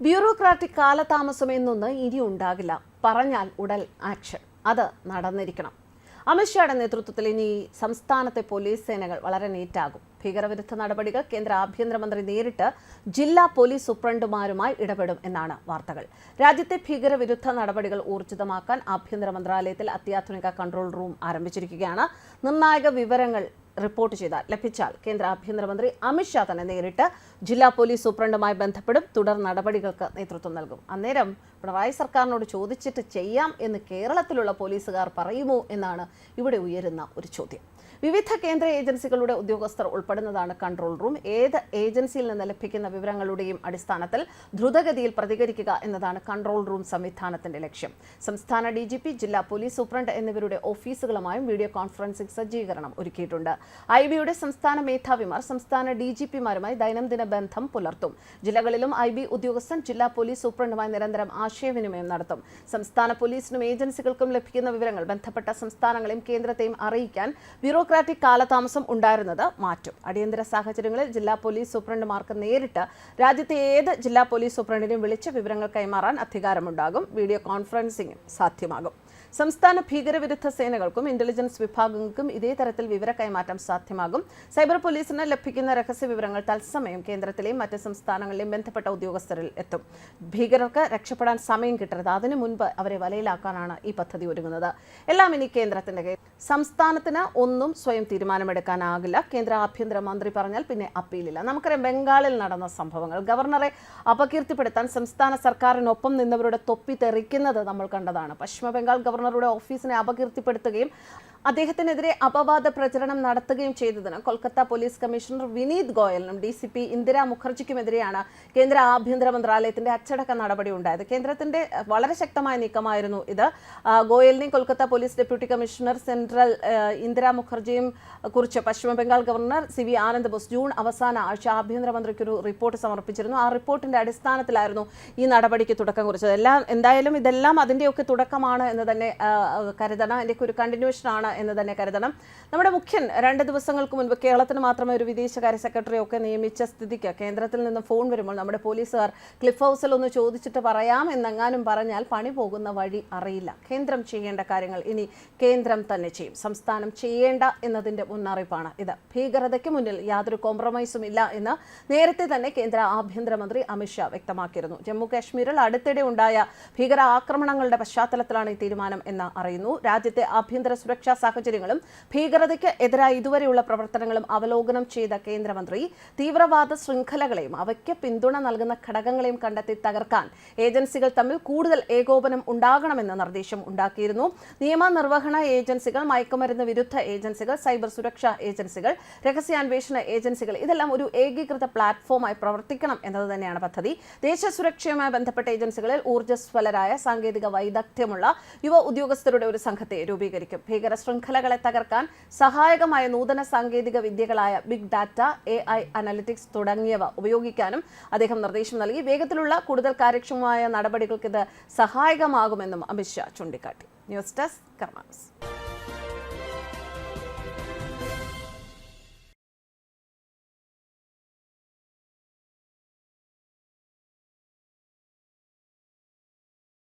Bureaucratic കാലതാമസം എന്നൊന്ന് ഇനി ഉണ്ടാകില്ല. പറഞ്ഞാൽ ഉടൻ ആക്ഷൻ. അത് നടന്നിരിക്കണം. അമിത്ഷായുടെ നേതൃത്വത്തിൽ ഇനി സംസ്ഥാനത്തെ പോലീസ് സേനകൾ വളരെ നീറ്റാകും. ഭീകരവിരുദ്ധ നടപടികൾ കേന്ദ്ര ആഭ്യന്തരമന്ത്രി നേരിട്ട് ജില്ലാ പോലീസ് സൂപ്രണ്ടുമാരുമായി ഇടപെടും എന്നാണ് വാർത്തകൾ. രാജ്യത്തെ ഭീകരവിരുദ്ധ നടപടികൾ ഊർജിതമാക്കാൻ ആഭ്യന്തര മന്ത്രാലയത്തിൽ അത്യാധുനിക കൺട്രോൾ റൂം ആരംഭിച്ചിരിക്കുകയാണ്. നിർണായക വിവരങ്ങൾ റിപ്പോർട്ട് ലഭിച്ചാൽ കേന്ദ്ര ആഭ്യന്തരമന്ത്രി അമിത്ഷാ തന്നെ നേരിട്ട് ജില്ലാ പോലീസ് സൂപ്രണ്ടുമായി ബന്ധപ്പെടും. തുടർ നടപടികൾക്ക് നേതൃത്വം നൽകും. അന്നേരം പിണറായി സർക്കാരിനോട് ചോദിച്ചിട്ട് ചെയ്യാം എന്ന് കേരളത്തിലുള്ള പോലീസുകാർ പറയുമോ എന്നാണ് ഇവിടെ ഉയരുന്ന ഒരു ചോദ്യം. വിവിധ കേന്ദ്ര ഏജൻസികളുടെ ഉദ്യോഗസ്ഥർ ഉൾപ്പെടുന്നതാണ് കൺട്രോൾ റൂം. ഏത് ഏജൻസിയിൽ നിന്ന് ലഭിക്കുന്ന വിവരങ്ങളുടെയും അടിസ്ഥാനത്തിൽ ദ്രുതഗതിയിൽ പ്രതികരിക്കുക എന്നതാണ് കൺട്രോൾ റൂം സംവിധാനത്തിന്റെ ലക്ഷ്യം. സംസ്ഥാന DGP, ജില്ലാ പോലീസ് സൂപ്രണ്ട് എന്നിവരുടെ ഓഫീസുകളുമായും വീഡിയോ കോൺഫറൻസിംഗ് സജ്ജീകരണം ഒരുക്കിയിട്ടുണ്ട്. IBയുടെ സംസ്ഥാന മേധാവിമാർ സംസ്ഥാന DGPമാരുമായി ദൈനംദിന ബന്ധം പുലർത്തും. ജില്ലകളിലും IB ഉദ്യോഗസ്ഥൻ ജില്ലാ പോലീസ് സൂപ്രണ്ടുമായി നിരന്തരം ആശയവിനിമയം നടത്തും. സംസ്ഥാന പോലീസിനും ഏജൻസികൾക്കും ലഭിക്കുന്ന വിവരങ്ങൾ ബന്ധപ്പെട്ട സംസ്ഥാനങ്ങളെയും കേന്ദ്രത്തെയും അറിയിക്കാൻ ബ്യൂറോക്രാറ്റിക് കാലതാമസം ഉണ്ടായിരുന്നത് മാറ്റും. അടിയന്തര സാഹചര്യങ്ങളിൽ ജില്ലാ പോലീസ് സൂപ്രണ്ടുമാർക്ക് നേരിട്ട് രാജ്യത്തെ ഏത് ജില്ലാ പോലീസ് സൂപ്രണ്ടിനെയും വിളിച്ച് വിവരങ്ങൾ കൈമാറാൻ അധികാരമുണ്ടാകും. വീഡിയോ കോൺഫറൻസിംഗും സാധ്യമാകും. സംസ്ഥാന ഭീകരവിരുദ്ധ സേനകൾക്കും ഇന്റലിജൻസ് വിഭാഗങ്ങൾക്കും ഇതേ തരത്തിൽ വിവര കൈമാറ്റം സാധ്യമാകും. സൈബർ പോലീസിന് ലഭിക്കുന്ന രഹസ്യ വിവരങ്ങൾ തത്സമയം കേന്ദ്രത്തിലെയും മറ്റ് സംസ്ഥാനങ്ങളിലെയും ബന്ധപ്പെട്ട ഉദ്യോഗസ്ഥരിൽ എത്തും. ഭീകരർക്ക് രക്ഷപ്പെടാൻ സമയം കിട്ടരുത്. അതിനു മുൻപ് അവരെ വലയിലാക്കാനാണ് ഈ പദ്ധതി ഒരുങ്ങുന്നത്. എല്ലാം ഇനി കേന്ദ്രത്തിന്റെ കയ്യിൽ. സംസ്ഥാനത്തിന് ഒന്നും സ്വയം തീരുമാനമെടുക്കാനാകില്ല. കേന്ദ്ര ആഭ്യന്തര മന്ത്രി പറഞ്ഞാൽ പിന്നെ അപ്പീലില്ല. നമുക്കറിയാം ബംഗാളിൽ നടന്ന സംഭവങ്ങൾ. ഗവർണറെ അപകീർത്തിപ്പെടുത്താൻ സംസ്ഥാന സർക്കാരിനൊപ്പം നിന്നവരുടെ തൊപ്പി തെറിക്കുന്നത് നമ്മൾ കണ്ടതാണ്. പശ്ചിമ ബംഗാൾ ഗവർണറുടെ ഓഫീസിനെ അപകീർത്തിപ്പെടുത്തുകയും അദ്ദേഹത്തിനെതിരെ അപവാദ പ്രചരണം നടത്തുകയും ചെയ്തതിന് കൊൽക്കത്ത പോലീസ് കമ്മീഷണർ വിനീത് ഗോയലിനും DCP ഇന്ദിരാ മുഖർജിക്കുമെതിരെയാണ് കേന്ദ്ര ആഭ്യന്തര മന്ത്രാലയത്തിന്റെ അച്ചടക്ക നടപടി ഉണ്ടായത്. കേന്ദ്രത്തിന്റെ വളരെ ശക്തമായ നീക്കമായിരുന്നു ഇത്. ഗോയലിനെയും Kolkata police deputy commissioner central Indira മുഖർജിയും കുറിച്ച് പശ്ചിമ Bengal governor CV Anand Bose June അവസാന ആഴ്ച ആഭ്യന്തരമന്ത്രിക്കൊരു റിപ്പോർട്ട് സമർപ്പിച്ചിരുന്നു. ആ റിപ്പോർട്ടിന്റെ അടിസ്ഥാനത്തിലായിരുന്നു ഈ നടപടിക്ക് തുടക്കം കുറിച്ചത്. എന്തായാലും ഇതെല്ലാം അതിന്റെയൊക്കെ തുടക്കമാണ് എന്ന് തന്നെ കരുതണം. അതിൻ്റെയൊക്കെ ഒരു കണ്ടിന്യൂഷൻ ആണ് എന്ന് തന്നെ കരുതണം. നമ്മുടെ മുഖ്യൻ 2 ദിവസങ്ങൾക്ക് മുൻപ് കേരളത്തിന് മാത്രമേ ഒരു വിദേശകാര്യ സെക്രട്ടറി ഒക്കെ നിയമിച്ച സ്ഥിതിക്ക് കേന്ദ്രത്തിൽ നിന്ന് ഫോൺ വരുമ്പോൾ നമ്മുടെ പോലീസുകാർ ക്ലിഫ് ഹൗസിൽ ഒന്ന് ചോദിച്ചിട്ട് പറയാം എന്നെങ്ങാനും പറഞ്ഞാൽ പണി പോകുന്ന വഴി അറിയില്ല. കേന്ദ്രം ചെയ്യേണ്ട കാര്യങ്ങൾ ഇനി കേന്ദ്രം തന്നെ ചെയ്യും. സംസ്ഥാനം ചെയ്യേണ്ട എന്നതിന്റെ മുന്നറിയിപ്പാണ് ഇത്. ഭീകരതയ്ക്ക് മുന്നിൽ യാതൊരു കോംപ്രമൈസും ഇല്ല എന്ന് നേരത്തെ തന്നെ കേന്ദ്ര ആഭ്യന്തരമന്ത്രി അമിത്ഷാ വ്യക്തമാക്കിയിരുന്നു. ജമ്മു കാശ്മീരിൽ അടുത്തിടെ ഉണ്ടായ ഭീകര ആക്രമണങ്ങളുടെ പശ്ചാത്തലത്തിലാണ് ഈ തീരുമാനം എന്ന് അറിയുന്നു. രാജ്യത്തെ ആഭ്യന്തര സുരക്ഷാ സാഹചര്യങ്ങളും ഭീകരതയ്ക്ക് എതിരായി ഇതുവരെയുള്ള പ്രവർത്തനങ്ങളും അവലോകനം ചെയ്ത കേന്ദ്രമന്ത്രി തീവ്രവാദ ശൃംഖലകളെയും അവയ്ക്ക് പിന്തുണ നൽകുന്ന ഘടകങ്ങളെയും കണ്ടെത്തി തകർക്കാൻ ഏജൻസികൾ തമ്മിൽ കൂടുതൽ ഏകോപനം ഉണ്ടാകണമെന്ന നിർദ്ദേശം ഉണ്ടാക്കിയിരുന്നു. നിയമനിർവഹണ ഏജൻസികൾ, മയക്കുമരുന്ന് വിരുദ്ധ ഏജൻസികൾ, സൈബർ സുരക്ഷാ ഏജൻസികൾ, രഹസ്യാന്വേഷണ ഏജൻസികൾ ഇതെല്ലാം ഒരു ഏകീകൃത പ്ലാറ്റ്ഫോമായി പ്രവർത്തിക്കണം എന്നത് തന്നെയാണ് പദ്ധതി. ദേശസുരക്ഷയുമായി ബന്ധപ്പെട്ട ഏജൻസികളിൽ ഊർജ്ജസ്വലരായ സാങ്കേതിക വൈദഗ്ധ്യമുള്ള യുവ ഉദ്യോഗസ്ഥരുടെ ഒരു സംഘത്തെ രൂപീകരിക്കും. ഭീകര ശൃംഖലകളെ തകർക്കാൻ സഹായകമായ നൂതന സാങ്കേതിക വിദ്യകളായ ബിഗ് ഡാറ്റ, AI അനലിറ്റിക്സ് തുടങ്ങിയവ ഉപയോഗിക്കാനും അദ്ദേഹം നിർദ്ദേശം നൽകി. വേഗത്തിലുള്ള കൂടുതൽ കാര്യക്ഷമമായ നടപടികൾക്ക് ഇത് സഹായകമാകുമെന്നും അമിത്ഷാ ചൂണ്ടിക്കാട്ടി. News desk കർമാനസ്.